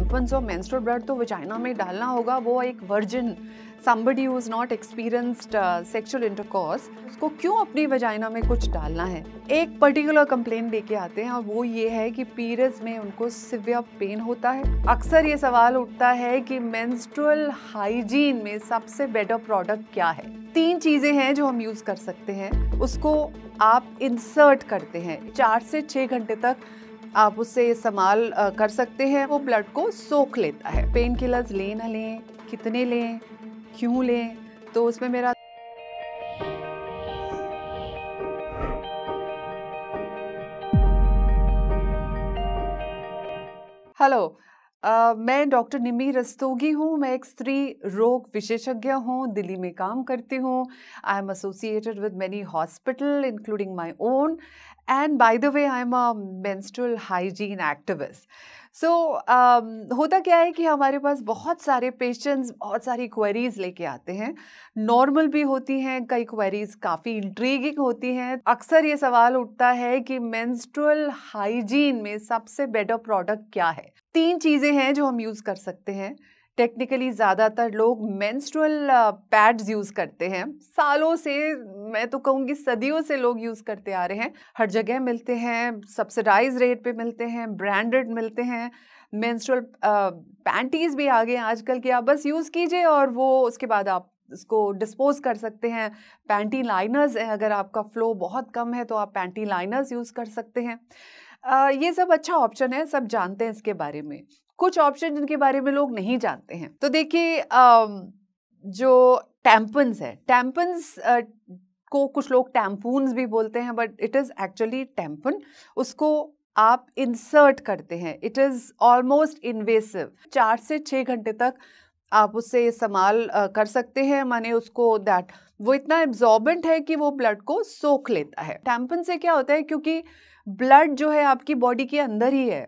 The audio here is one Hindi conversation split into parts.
टैम्पन्स और मेंस्ट्रुअल ब्लड तो वजाइना में डालना होगा, वो एक virgin somebody who is not experienced sexual intercourse, उसको क्यों अपनी वजाइना में कुछ डालना है। एक पर्टिकुलर कंप्लेंट लेके आते हैं और वो ये है कि पीरियड्स में उनको सिवियर पेन होता है। अक्सर ये सवाल उठता है कि मेंस्ट्रुअल हाइजीन में सबसे बेटर प्रोडक्ट क्या है। 3 चीजें हैं जो हम यूज कर सकते हैं। उसको आप इंसर्ट करते हैं, 4 से 6 घंटे तक आप उससे इस्तेमाल कर सकते हैं। वो ब्लड को सोख लेता है। पेन किलर्स लें ना लें, कितने लें, क्यों लें, तो उसमें मेरा हेलो, मैं डॉक्टर निमी रस्तोगी हूँ। मैं एक स्त्री रोग विशेषज्ञ हूँ, दिल्ली में काम करती हूँ। I am associated with many hospital including my own, and by the way I am a menstrual hygiene activist. So होता क्या है कि हमारे पास बहुत सारे पेशेंट्स बहुत सारी क्वेरीज लेके आते हैं। नॉर्मल भी होती हैं, कई क्वेरीज काफ़ी इंट्रीगिंग होती हैं। अक्सर ये सवाल उठता है कि मेंस्ट्रुअल हाइजीन में सबसे बेटर प्रोडक्ट क्या है। 3 चीज़ें हैं जो हम यूज़ कर सकते हैं। टेक्निकली ज़्यादातर लोग मेंस्ट्रुअल पैड्स यूज़ करते हैं। सालों से, मैं तो कहूँगी सदियों से लोग यूज़ करते आ रहे हैं। हर जगह मिलते हैं, सब्सिडाइज रेट पे मिलते हैं, ब्रांडेड मिलते हैं। मेंस्ट्रुअल पैंटीज भी आ गए हैं आजकल कि आप बस यूज़ कीजिए और वो उसके बाद आप इसको डिस्पोज कर सकते हैं। पैंटी लाइनर्स हैं, अगर आपका फ्लो बहुत कम है तो आप पैंटी लाइनर्स यूज़ कर सकते हैं। ये सब अच्छा ऑप्शन है, सब जानते हैं इसके बारे में। कुछ ऑप्शन जिनके बारे में लोग नहीं जानते हैं, तो देखिए जो टैम्पन्स है, टैम्पन्स को कुछ लोग टैम्पून्स भी बोलते हैं, but it is actually tampon. उसको आप इंसर्ट करते हैं। It is almost invasive. 4 से 6 घंटे तक आप उससे इस्तेमाल कर सकते हैं। माने उसको दैट वो इतना एब्जॉर्बेंट है कि वो ब्लड को सोख लेता है। टैम्पन से क्या होता है, क्योंकि ब्लड जो है आपकी बॉडी के अंदर ही है,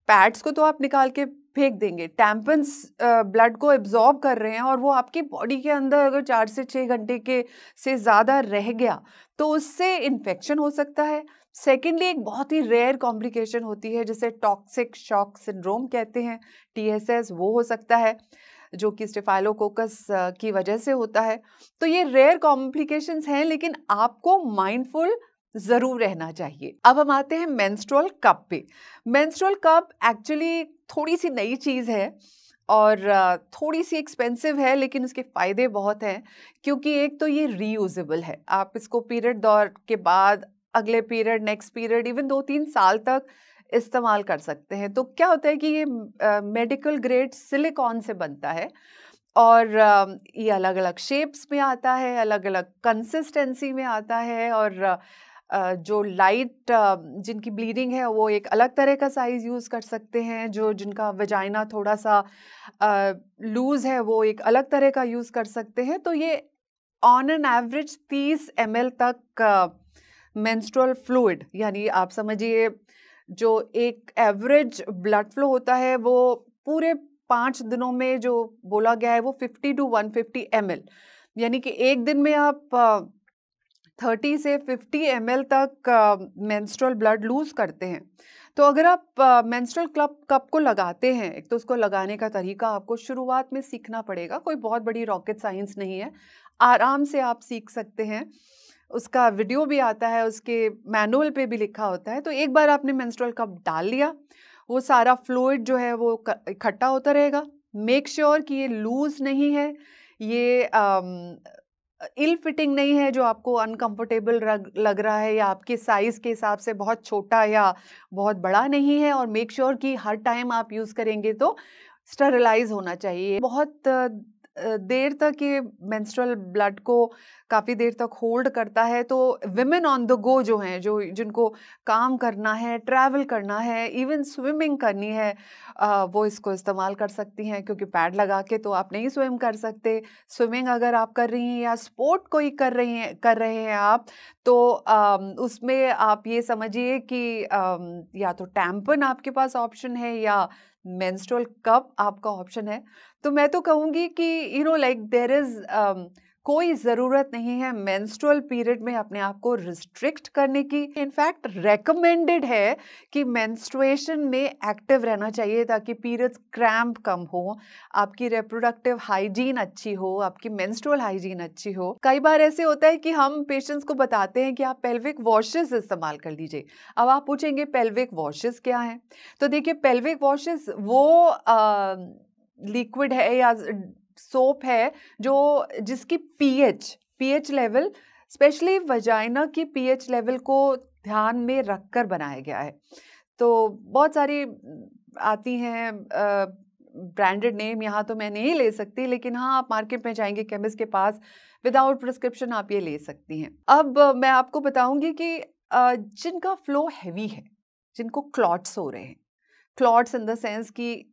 पैड्स को तो आप निकाल के फेंक देंगे, टैम्पन्स ब्लड को एब्जॉर्ब कर रहे हैं और वो आपकी बॉडी के अंदर अगर 4 से 6 घंटे के से ज़्यादा रह गया तो उससे इन्फेक्शन हो सकता है। सेकेंडली, एक बहुत ही रेयर कॉम्प्लिकेशन होती है जिसे टॉक्सिक शॉक सिंड्रोम कहते हैं, TSS, वो हो सकता है जो कि स्टेफाइलोकोकस की वजह से होता है। तो ये रेयर कॉम्प्लिकेशंस हैं, लेकिन आपको माइंडफुल ज़रूर रहना चाहिए। अब हम आते हैं मेंस्ट्रुअल कप पे। मेंस्ट्रुअल कप एक्चुअली थोड़ी सी नई चीज़ है और थोड़ी सी एक्सपेंसिव है, लेकिन उसके फ़ायदे बहुत हैं। क्योंकि एक तो ये रीयूजेबल है, आप इसको पीरियड दौर के बाद अगले पीरियड, नेक्स्ट पीरियड, इवन 2-3 साल तक इस्तेमाल कर सकते हैं। तो क्या होता है कि ये मेडिकल ग्रेड सिलिकॉन से बनता है और ये अलग अलग शेप्स में आता है, अलग अलग कंसिस्टेंसी में आता है और जो लाइट जिनकी ब्लीडिंग है वो एक अलग तरह का साइज़ यूज़ कर सकते हैं। जो जिनका वजाइना थोड़ा सा लूज़ है वो एक अलग तरह का यूज़ कर सकते हैं। तो ये ऑन एन एवरेज 30 ml तक मेंस्ट्रुअल फ्लूइड, यानी आप समझिए जो एक एवरेज ब्लड फ्लो होता है वो पूरे 5 दिनों में जो बोला गया है वो 50 to 150 ml, यानी कि एक दिन में आप 30 से 50 ml तक मेंस्ट्रुअल ब्लड लूज करते हैं। तो अगर आप मेंस्ट्रुअल कप को लगाते हैं, एक तो उसको लगाने का तरीका आपको शुरुआत में सीखना पड़ेगा, कोई बहुत बड़ी रॉकेट साइंस नहीं है, आराम से आप सीख सकते हैं। उसका वीडियो भी आता है, उसके मैनुअल पे भी लिखा होता है। तो एक बार आपने मेंस्ट्रुअल कप डाल लिया, वो सारा फ्लूइड जो है वो इकट्ठा होता रहेगा। मेक श्योर कि ये लूज नहीं है, ये इल फिटिंग नहीं है जो आपको अनकंफर्टेबल लग रहा है, या आपके साइज के हिसाब से बहुत छोटा या बहुत बड़ा नहीं है। और मेक श्योर कि हर टाइम आप यूज करेंगे तो स्टरलाइज होना चाहिए। बहुत देर तक ये मेंस्ट्रुअल ब्लड को काफ़ी देर तक होल्ड करता है। तो विमेन ऑन द गो जो हैं, जो जिनको काम करना है, ट्रैवल करना है, इवन स्विमिंग करनी है, वो इसको इस्तेमाल कर सकती हैं। क्योंकि पैड लगा के तो आप नहीं स्विम कर सकते। स्विमिंग अगर आप कर रही हैं या स्पोर्ट कोई कर रहे हैं आप, तो उसमें आप ये समझिए कि या तो टैम्पन आपके पास ऑप्शन है या मेंस्ट्रुअल कप आपका ऑप्शन है। तो मैं तो कहूँगी कि लाइक देयर इज़ कोई ज़रूरत नहीं है मेंस्ट्रुअल पीरियड में अपने आप को रिस्ट्रिक्ट करने की। इनफैक्ट रेकमेंडेड है कि मेंस्ट्रुएशन में एक्टिव रहना चाहिए ताकि पीरियड्स क्रैम्प कम हो, आपकी रिप्रोडक्टिव हाइजीन अच्छी हो, आपकी मेंस्ट्रुअल हाइजीन अच्छी हो। कई बार ऐसे होता है कि हम पेशेंट्स को बताते हैं कि आप पेल्विक वॉशेस इस्तेमाल कर लीजिए। अब आप पूछेंगे पेल्विक वॉशेस क्या हैं? तो देखिए, पेल्विक वॉशेस वो लिक्विड है या सोप है जो जिसकी पीएच लेवल, स्पेशली वजाइना की पीएच लेवल को ध्यान में रखकर बनाया गया है। तो बहुत सारी आती हैं ब्रांडेड नेम, यहाँ तो मैं नहीं ले सकती, लेकिन हाँ, आप मार्केट में जाएंगे केमिस्ट के पास, विदाउट प्रिस्क्रिप्शन आप ये ले सकती हैं। अब मैं आपको बताऊंगी कि जिनका फ्लो हैवी है, जिनको क्लॉट्स हो रहे हैं, क्लॉट्स इन द सेंस कि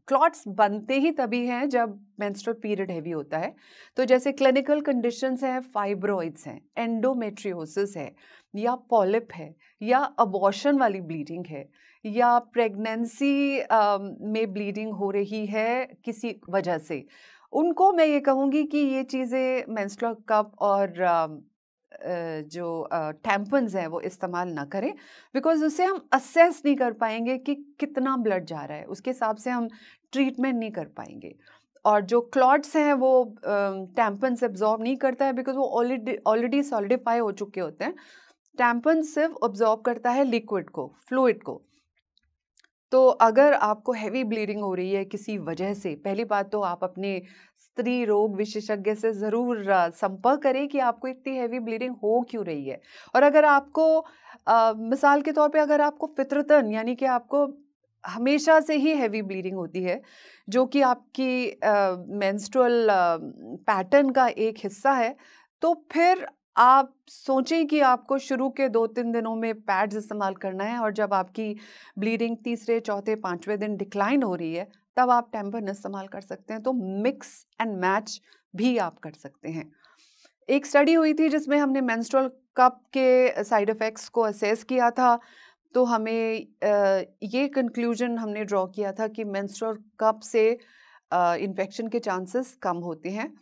क्लॉट्स बनते ही तभी हैं जब मेंस्ट्रुअल पीरियड हैवी होता है। तो जैसे क्लिनिकल कंडीशंस हैं, फाइब्रॉइड्स हैं, एंडोमेट्रियोसिस है, या पॉलिप है, या अबॉर्शन वाली ब्लीडिंग है, या प्रेगनेंसी में ब्लीडिंग हो रही है किसी वजह से, उनको मैं ये कहूँगी कि ये चीज़ें मेंस्ट्रुअल कप और जो टैम्पन्स हैं वो इस्तेमाल ना करें, बिकॉज उससे हम असेस नहीं कर पाएंगे कि कितना ब्लड जा रहा है, उसके हिसाब से हम ट्रीटमेंट नहीं कर पाएंगे। और जो क्लॉट्स हैं वो टैम्पन से अब्जॉर्ब नहीं करता है, बिकॉज वो ऑलरेडी सॉलिडिफाई हो चुके होते हैं। टैम्पन सिर्फ अब्जॉर्ब करता है लिक्विड को, फ्लूइड को। तो अगर आपको हैवी ब्लीडिंग हो रही है किसी वजह से, पहली बात तो आप अपने स्त्री रोग विशेषज्ञ से ज़रूर संपर्क करें कि आपको इतनी हैवी ब्लीडिंग हो क्यों रही है। और अगर आपको मिसाल के तौर पे अगर आपको फितरतन, यानी कि आपको हमेशा से ही हैवी ब्लीडिंग होती है, जो कि आपकी मेंस्ट्रुअल पैटर्न का एक हिस्सा है, तो फिर आप सोचें कि आपको शुरू के 2-3 दिनों में पैड्स इस्तेमाल करना है, और जब आपकी ब्लीडिंग तीसरे, चौथे, 5वें दिन डिक्लाइन हो रही है, तब आप टैम्पन इस्तेमाल कर सकते हैं। तो मिक्स एंड मैच भी आप कर सकते हैं। एक स्टडी हुई थी जिसमें हमने मेंस्ट्रुअल कप के साइड इफ़ेक्ट्स को असेस किया था, तो हमें ये कंक्लूजन हमने ड्रॉ किया था कि मेंस्ट्रुअल कप से इन्फेक्शन के चांसेस कम होते हैं।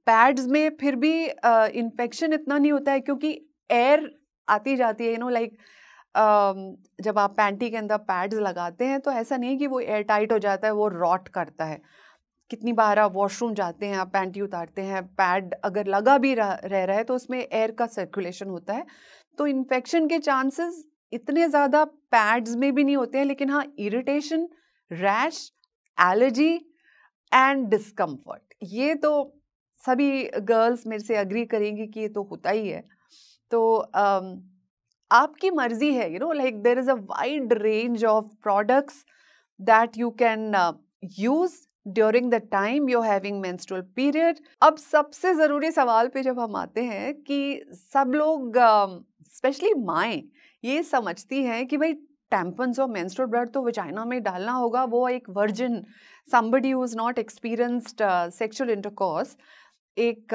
पैड्स में फिर भी इन्फेक्शन इतना नहीं होता है, क्योंकि एयर आती जाती है, लाइक जब आप पैंटी के अंदर पैड्स लगाते हैं तो ऐसा नहीं कि वो एयर टाइट हो जाता है, वो रॉट करता है। कितनी बार आप वॉशरूम जाते हैं, आप पैंटी उतारते हैं, पैड अगर लगा भी रह रहा है तो उसमें एयर का सर्कुलेशन होता है। तो इन्फेक्शन के चांसेस इतने ज़्यादा पैड्स में भी नहीं होते हैं, लेकिन हाँ, irritation, rash, allergy and discomfort, ये तो सभी गर्ल्स मेरे से अग्री करेंगी कि ये तो होता ही है। तो आपकी मर्जी है, like there is a wide range of products that you can use during the time you having menstrual period. अब सबसे ज़रूरी सवाल पे जब हम आते हैं कि सब लोग, स्पेशली माएँ, ये समझती हैं कि भाई टैम्पन्स और मेंस्ट्रुअल ब्लड तो वजाइना में डालना होगा, वो एक virgin, somebody who is not experienced sexual intercourse, एक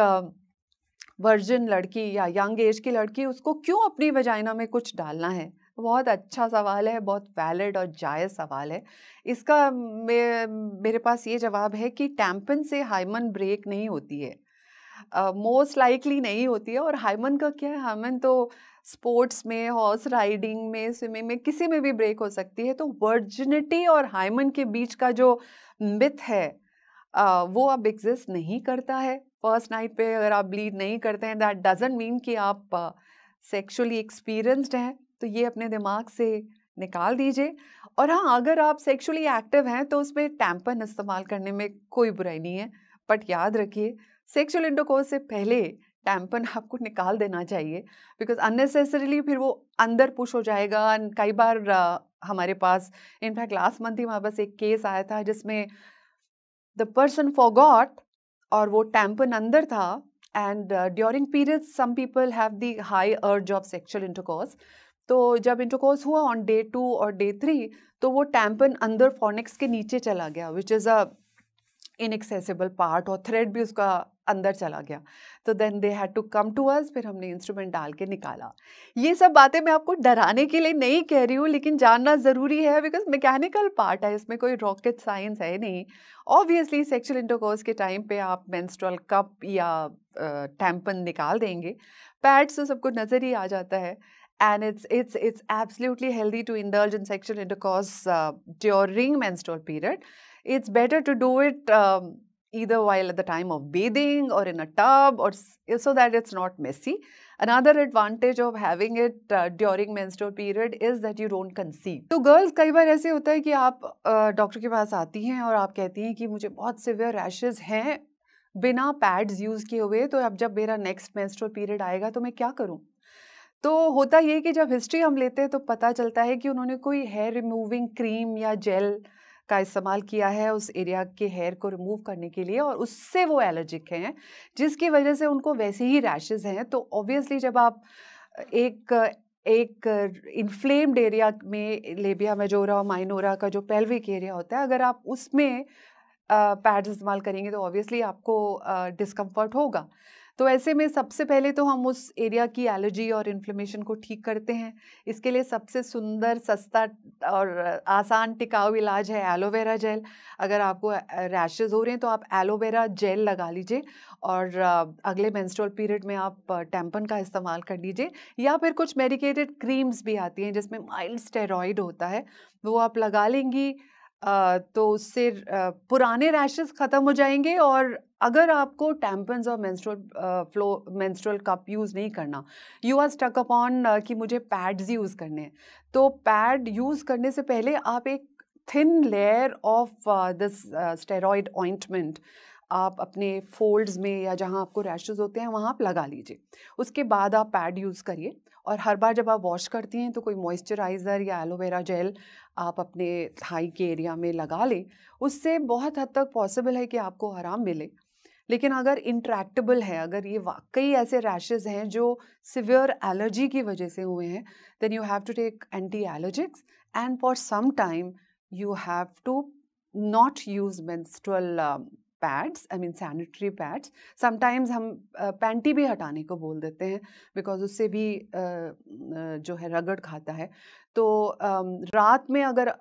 वर्जिन लड़की या यंग एज की लड़की, उसको क्यों अपनी वजाइना में कुछ डालना है? बहुत अच्छा सवाल है, बहुत वैलिड और जायज़ सवाल है। इसका मेरे पास ये जवाब है कि टैम्पन से हाइमन ब्रेक नहीं होती है, मोस्ट लाइकली नहीं होती है। और हाइमन का क्या है, हाइमन तो स्पोर्ट्स में, हॉर्स राइडिंग में, स्विमिंग में, किसी में भी ब्रेक हो सकती है। तो वर्जिनिटी और हाइमन के बीच का जो मिथ है वो अब एग्जिस्ट नहीं करता है। फर्स्ट नाइट पे अगर आप ब्लीड नहीं करते हैं, दैट डजंट मीन कि आप सेक्सुअली एक्सपीरियंस्ड हैं। तो ये अपने दिमाग से निकाल दीजिए। और हाँ, अगर आप सेक्सुअली एक्टिव हैं तो उसमें टैम्पन इस्तेमाल करने में कोई बुराई नहीं है, बट याद रखिए सेक्सुअल इंटरकोर्स से पहले टैम्पन आपको निकाल देना चाहिए, बिकॉज अननेसेसरीली फिर वो अंदर पुश हो जाएगा। कई बार हमारे पास, इनफैक्ट लास्ट मंथ ही हमारे पास एक केस आया था जिसमें द पर्सन फॉरगॉट और वो टैम्पन अंदर था, and during period some people have the high urge of sexual intercourse. तो जब इंटरकोर्स हुआ ऑन डे 2 और डे 3, तो वो टैम्पन अंदर फॉर्निक्स के नीचे चला गया, which is a inaccessible part और थ्रेड भी उसका अंदर चला गया, तो then they had to come to us, फिर हमने इंस्ट्रूमेंट डाल के निकाला। ये सब बातें मैं आपको डराने के लिए नहीं कह रही हूँ, लेकिन जानना ज़रूरी है बिकॉज मैकेनिकल पार्ट है, इसमें कोई रॉकेट साइंस है नहीं। ऑब्वियसली सेक्सुअल इंटरकोर्स के टाइम पे आप मेंस्ट्रुअल कप या टैम्पन निकाल देंगे, पैड्स तो सबको नज़र ही आ जाता है। And it's absolutely healthy to indulge in sexual intercourse during menstrual period. It's better to do it either while at the time of bathing or in a tub, or so that it's not messy. Another advantage of having it during menstrual period is that you don't conceive. तो girls कई बार ऐसे होता है कि आप डॉक्टर के पास आती हैं और आप कहती हैं कि मुझे बहुत severe rashes हैं बिना पैड्स यूज़ किए हुए, तो अब जब मेरा नेक्स्ट menstrual period आएगा तो मैं क्या करूँ? तो होता ये कि जब हिस्ट्री हम लेते हैं तो पता चलता है कि उन्होंने कोई हेयर रिमूविंग क्रीम या जेल का इस्तेमाल किया है उस एरिया के हेयर को रिमूव करने के लिए, और उससे वो एलर्जिक हैं, जिसकी वजह से उनको वैसे ही रैशेस हैं। तो ऑब्वियसली जब आप एक इन्फ्लेम्ड एरिया में, लेबिया मेजोरा और माइनोरा का जो पेल्विक एरिया होता है, अगर आप उसमें पैड्स इस्तेमाल करेंगे तो ऑब्वियसली आपको डिस्कम्फर्ट होगा। तो ऐसे में सबसे पहले तो हम उस एरिया की एलर्जी और इन्फ्लेमेशन को ठीक करते हैं। इसके लिए सबसे सुंदर, सस्ता और आसान टिकाऊ इलाज है एलोवेरा जेल। अगर आपको रैशेस हो रहे हैं तो आप एलोवेरा जेल लगा लीजिए, और अगले मेंस्ट्रुअल पीरियड में आप टैम्पन का इस्तेमाल कर लीजिए, या फिर कुछ मेडिकेटेड क्रीम्स भी आती हैं जिसमें माइल्ड स्टेरॉइड होता है, वो आप लगा लेंगी तो उससे पुराने रैशेस ख़त्म हो जाएंगे। और अगर आपको टैम्पन्स और मेंस्ट्रुअल कप यूज़ नहीं करना, यू आर स्टक अपॉन कि मुझे पैड्स यूज़ करने हैं, तो पैड यूज़ करने से पहले आप एक thin layer of this steroid ointment आप अपने फोल्ड्स में या जहाँ आपको रैशेस होते हैं वहाँ आप लगा लीजिए। उसके बाद आप पैड यूज़ करिए, और हर बार जब आप वॉश करती हैं तो कोई मॉइस्चराइज़र या एलोवेरा जेल आप अपने थाई के एरिया में लगा लें। उससे बहुत हद तक पॉसिबल है कि आपको आराम मिले। लेकिन अगर इंट्रैक्टेबल है, अगर ये वाकई ऐसे रैशेस हैं जो सिवियर एलर्जी की वजह से हुए हैं, then you have to take anti allergics, and for some time you have to not use menstrual pads, I mean sanitary pads. Sometimes हम पैंटी भी हटाने को बोल देते हैं बिकॉज उससे भी जो है रगड़ खाता है। तो रात में अगर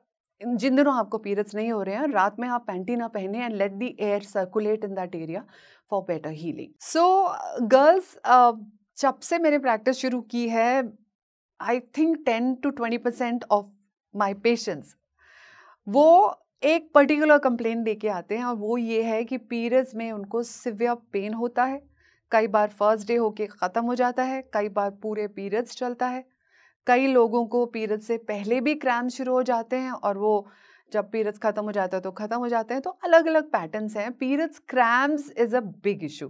जिन दिनों आपको पीरियड्स नहीं हो रहे हैं, रात में आप पैंटी ना पहने, and let the air circulate in that area for better healing. So girls, जब से मैंने प्रैक्टिस शुरू की है, I think 10 to 20% of my patients वो एक पर्टिकुलर कंप्लेन लेके आते हैं, और वो ये है कि पीरियड्स में उनको सिवियर पेन होता है। कई बार फर्स्ट डे होके ख़त्म हो जाता है, कई बार पूरे पीरियड्स चलता है, कई लोगों को पीरियड्स से पहले भी क्रैम्स शुरू हो जाते हैं, और वो जब पीरियड्स ख़त्म हो जाता है तो ख़त्म हो जाते हैं। तो अलग अलग पैटर्न्स हैं। Periods cramps is a big issue,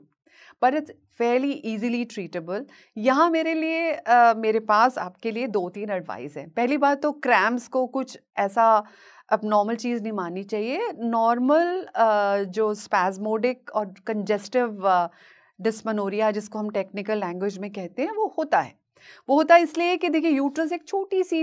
but it's Fairlie easily treatable. यहाँ मेरे पास आपके लिए 2-3 एडवाइस हैं। पहली बात तो क्रैम्स को कुछ ऐसा अब नॉर्मल चीज़ नहीं माननी चाहिए। नॉर्मल जो स्पैज़मोडिक और कंजेस्टिव डिस्मेनोरिया, जिसको हम टेक्निकल लैंग्वेज में कहते हैं, वो होता है। वो होता है इसलिए कि देखिए, यूट्रस एक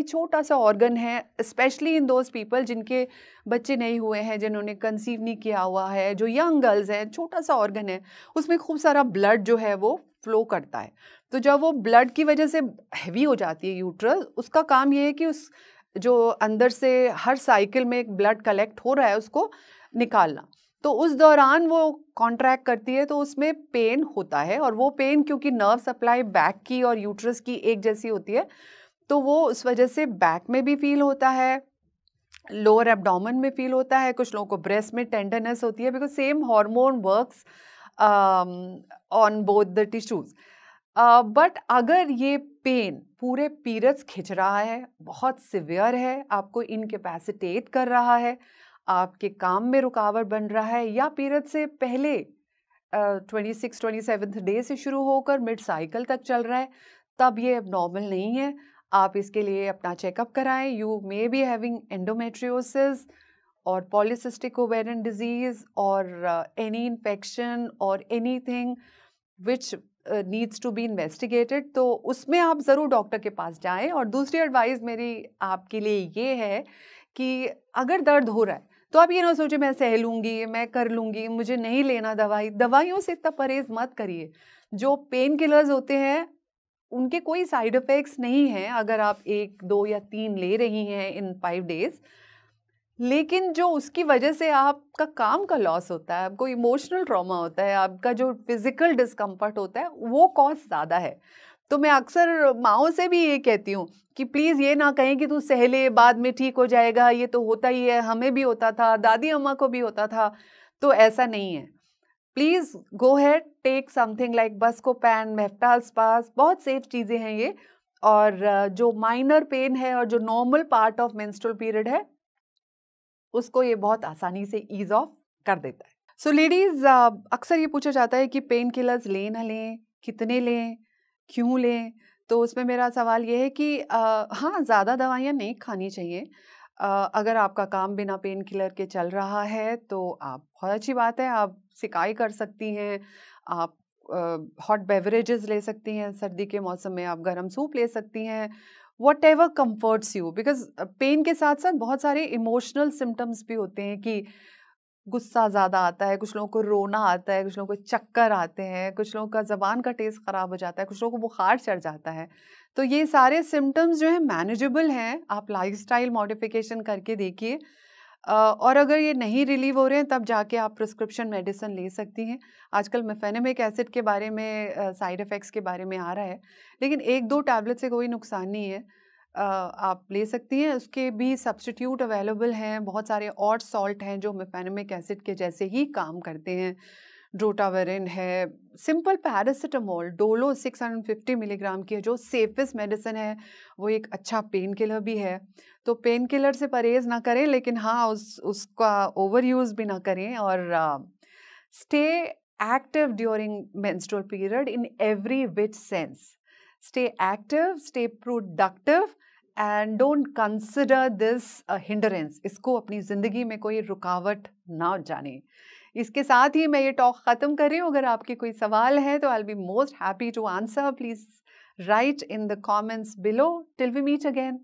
छोटा सा ऑर्गन है, स्पेशली इन दोज पीपल जिनके बच्चे नहीं हुए हैं, जिन्होंने कंसीव नहीं किया हुआ है, जो यंग गर्ल्स हैं। छोटा सा ऑर्गन है, उसमें खूब सारा ब्लड जो है वो फ्लो करता है। तो जब वो ब्लड की वजह से हैवी हो जाती है यूट्रस, उसका काम ये है कि उस जो अंदर से हर साइकिल में एक ब्लड कलेक्ट हो रहा है उसको निकालना। तो उस दौरान वो कॉन्ट्रैक्ट करती है, तो उसमें पेन होता है, और वो पेन क्योंकि नर्व सप्लाई बैक की और यूट्रस की एक जैसी होती है, तो वो उस वजह से बैक में भी फील होता है, लोअर एब्डोमेन में फील होता है, कुछ लोगों को ब्रेस्ट में टेंडरनेस होती है, because same hormone works on both the tissues. But अगर ये पेन पूरे पीरियड्स खिंच रहा है, बहुत सिवियर है, आपको इनकैपेसिटेट कर रहा है, आपके काम में रुकावट बन रहा है, या पीरियड से पहले 26-27 डे से शुरू होकर मिड साइकिल तक चल रहा है, तब ये एबनॉर्मल नहीं है। आप इसके लिए अपना चेकअप कराएं। You may be having endometriosis और पॉलीसिस्टिक ओवेरियन डिजीज और एनी इन्फेक्शन और anything which needs to be investigated, तो उसमें आप ज़रूर डॉक्टर के पास जाएं। और दूसरी एडवाइस मेरी आपके लिए ये है कि अगर दर्द हो रहा है तो आप ये ना सोचे मैं सह लूँगी, मैं कर लूँगी, मुझे नहीं लेना दवाई। दवाइयों से इतना परहेज़ मत करिए। जो पेन किलर्स होते हैं उनके कोई साइड इफ़ेक्ट्स नहीं हैं अगर आप 1, 2 या 3 ले रही हैं इन 5 डेज़। लेकिन जो उसकी वजह से आपका काम का लॉस होता है, आपको इमोशनल ट्रॉमा होता है, आपका जो फिज़िकल डिस्कम्फर्ट होता है, वो कॉस्ट ज़्यादा है। तो मैं अक्सर माँओं से भी ये कहती हूँ कि प्लीज़ ये ना कहें कि तू सह ले, बाद में ठीक हो जाएगा, ये तो होता ही है, हमें भी होता था, दादी अम्मा को भी होता था, तो ऐसा नहीं है। Please go ahead, take something like Buscopan, Meftal spas, बहुत सेफ चीज़ें हैं ये। और जो माइनर पेन है और जो normal part of menstrual period है, उसको ये बहुत आसानी से ईज़ ऑफ कर देता है। सो लेडीज़, अक्सर ये पूछा जाता है कि पेन किलर्स लें ना लें, कितने लें, क्यों लें? तो उसमें मेरा सवाल ये है कि हाँ, ज़्यादा दवाइयाँ नहीं खानी चाहिए। अगर आपका काम बिना पेन किलर के चल रहा है तो आप बहुत अच्छी बात है, आप सिकाई कर सकती हैं, आप हॉट बेवरेजेस ले सकती हैं, सर्दी के मौसम में आप गर्म सूप ले सकती हैं, whatever comforts you. Because pain के साथ-साथ बहुत सारे इमोशनल सिम्पटम्स भी होते हैं कि गुस्सा ज़्यादा आता है, कुछ लोगों को रोना आता है, कुछ लोगों को चक्कर आते हैं, कुछ लोगों का ज़बान का टेस्ट ख़राब हो जाता है, कुछ लोगों को बुखार चढ़ जाता है। तो ये सारे सिम्पटम्स जो हैं मैनेजेबल हैं, आप लाइफ़स्टाइल मॉडिफ़िकेशन करके देखिए। और अगर ये नहीं रिलीव हो रहे हैं तब जाके आप प्रिस्क्रिप्शन मेडिसिन ले सकती हैं। आजकल मेफेनेमिक एसिड के बारे में साइड इफ़ेक्ट्स के बारे में आ रहा है, लेकिन 1-2 टैबलेट से कोई नुकसान नहीं है। आप ले सकती हैं, उसके भी सब्स्टिट्यूट अवेलेबल हैं, बहुत सारे और सॉल्ट हैं जो मेफेनेमिक एसिड के जैसे ही काम करते हैं। ड्रोटावेरिन है, सिंपल पैरासिटामोल, डोलो 650 मिलीग्राम की है जो सेफेस्ट मेडिसिन है, वो एक अच्छा पेन किलर भी है। तो पेन किलर से परहेज़ ना करें, लेकिन हाँ उसका ओवर यूज़ भी ना करें। और stay active during menstrual period in every which sense. Stay active, stay productive and don't consider this a hindrance. इसको अपनी ज़िंदगी में कोई रुकावट ना जाने। इसके साथ ही मैं ये टॉक ख़त्म कर रही हूँ। अगर आपके कोई सवाल है तो I will be most happy to answer. Please write in the comments below. Till we meet again,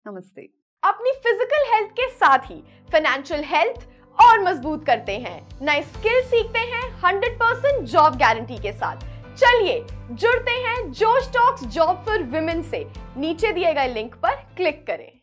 नमस्ते। अपनी फिजिकल हेल्थ के साथ ही फाइनेंशियल हेल्थ और मजबूत करते हैं, नए स्किल सीखते हैं 100% जॉब गारंटी के साथ। चलिए जुड़ते हैं जोश टॉक्स जॉब फॉर विमेन से। नीचे दिए गए लिंक पर क्लिक करें।